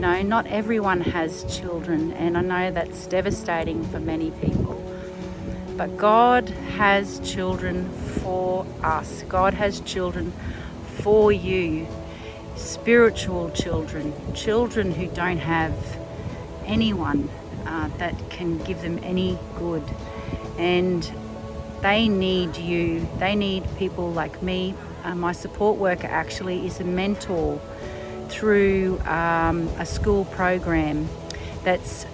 No, not everyone has children, and I know that's devastating for many people. But God has children for us. God has children for you. Spiritual children, children who don't have anyone that can give them any good. And they need you. They need people like me. My support worker actually is a mentor through a school program that's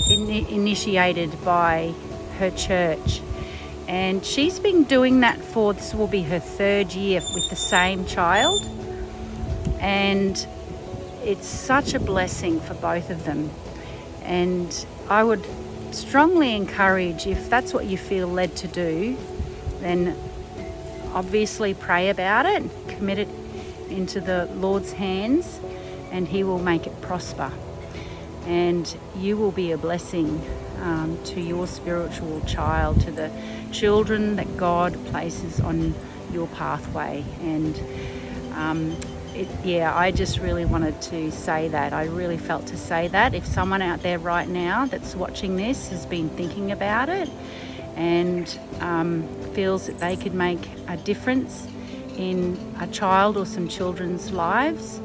initiated by her church, and she's been doing that for, this will be her 3rd year with the same child, and it's such a blessing for both of them. And I would strongly encourage, if that's what you feel led to do, then obviously pray about it, commit it into the Lord's hands, and He will make it prosper, and you will be a blessing to your spiritual child, to the children that God places on your pathway. And I just really wanted to say that. I really felt to say that. If someone out there right now that's watching this has been thinking about it and feels that they could make a difference in a child or some children's lives,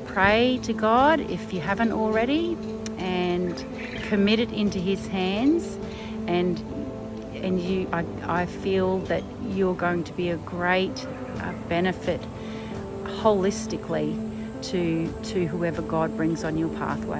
pray to God if you haven't already, and commit it into His hands. And I feel that you're going to be a great benefit holistically to whoever God brings on your pathway.